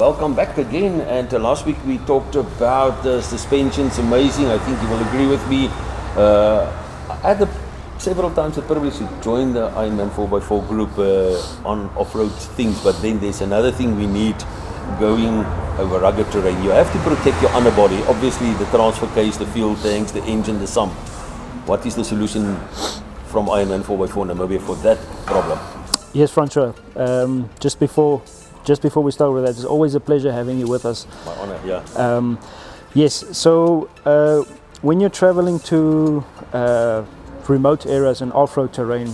welcome back again. And last week we talked about the suspensions, amazing. I think you will agree with me. I had several times the privilege to join the Ironman 4x4 group on off-road things, but then there's another thing we need going over rugged terrain. You have to protect your underbody, obviously the transfer case, the fuel tanks, the engine, the sump. What is the solution from Ironman 4x4 Namibia for that problem? Yes, Francois. Just before we start with that, it's always a pleasure having you with us. My honor, yeah. Yes, so when you're traveling to remote areas and off-road terrain,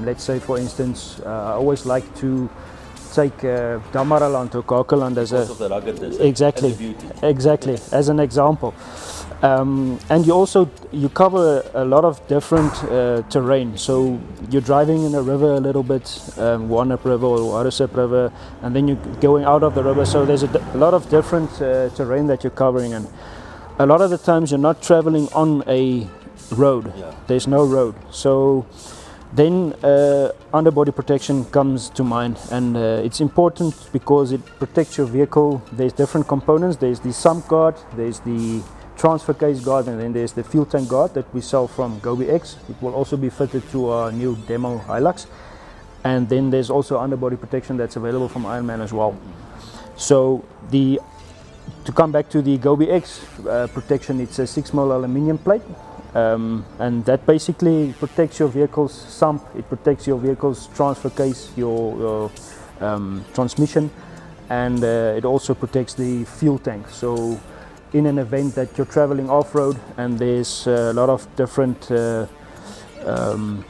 let's say for instance, I always like to take Damaraland to Kakeland as Because of the ruggedness exactly, and the beauty. Exactly, as an example. And you cover a lot of different terrain. So you're driving in a river a little bit, Warnep River or Watersep River, and then you're going out of the river. So there's a lot of different terrain that you're covering, and a lot of the times you're not traveling on a road. Yeah. There's no road. So then underbody protection comes to mind, and it's important because it protects your vehicle. There's different components. There's the sump guard, there's the transfer case guard, and then there's the fuel tank guard that we sell from GoBX. It will also be fitted to our new demo Hilux, and then there's also underbody protection that's available from Ironman as well. So to come back to the GoBX protection, it's a 6mm aluminium plate, and that basically protects your vehicle's sump, it protects your vehicle's transfer case, your transmission, and it also protects the fuel tank. So in an event that you're traveling off-road and there's a lot of different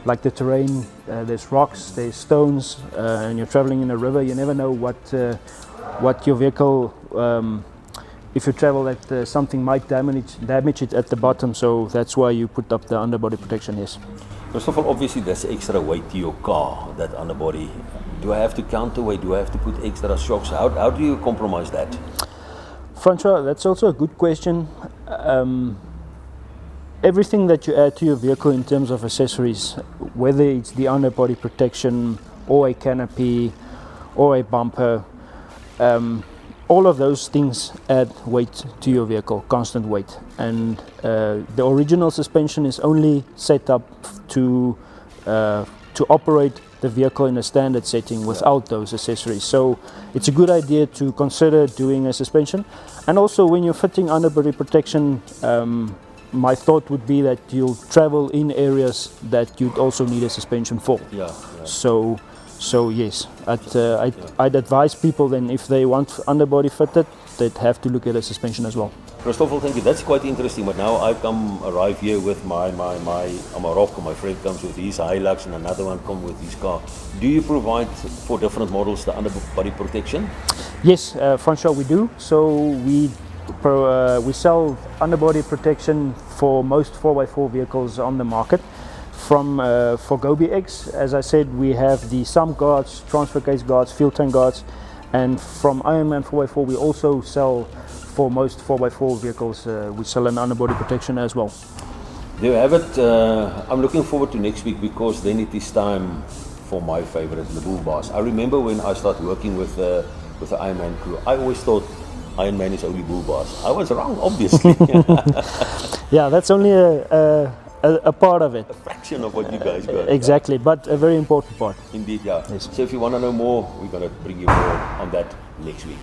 like the terrain, there's rocks, there's stones, and you're traveling in a river, you never know what your vehicle, if you travel that something might damage it at the bottom. So that's why you put up the underbody protection. Yes. Christoffel, obviously there's extra weight to your car, that underbody. Do I have to counterweight? Do I have to put extra shocks? How do you compromise that? Francois, that's also a good question. Everything that you add to your vehicle in terms of accessories, whether it's the underbody protection or a canopy or a bumper, all of those things add weight to your vehicle, constant weight. And the original suspension is only set up to operate the vehicle in a standard setting without those accessories. So it's a good idea to consider doing a suspension. And also when you're fitting underbody protection, my thought would be that you'll travel in areas that you'd also need a suspension for. Yeah. So yes, I'd advise people then, if they want underbody fitted, they'd have to look at a suspension as well. Christoffel, thank you. That's quite interesting. But now I arrive here with my Amarok. My friend comes with his Hilux, and another one comes with his car. Do you provide for different models the underbody protection? Yes, Francois, we do. So we sell underbody protection for most 4x4 vehicles on the market. For GoBX, as I said, we have the sump guards, transfer case guards, fuel tank guards, and from Ironman 4x4 we also sell, for most 4x4 vehicles, we sell an underbody protection as well. There you have it. I'm looking forward to next week, because then it is time for my favorite, the bull bars. I remember when I started working with the Ironman crew, I always thought Ironman is only bull bars. I was wrong, obviously. Yeah, that's only a part of it. A fraction of what you guys got. Exactly, but a very important part. Indeed, yeah. Yes. So if you want to know more, we're going to bring you more on that next week.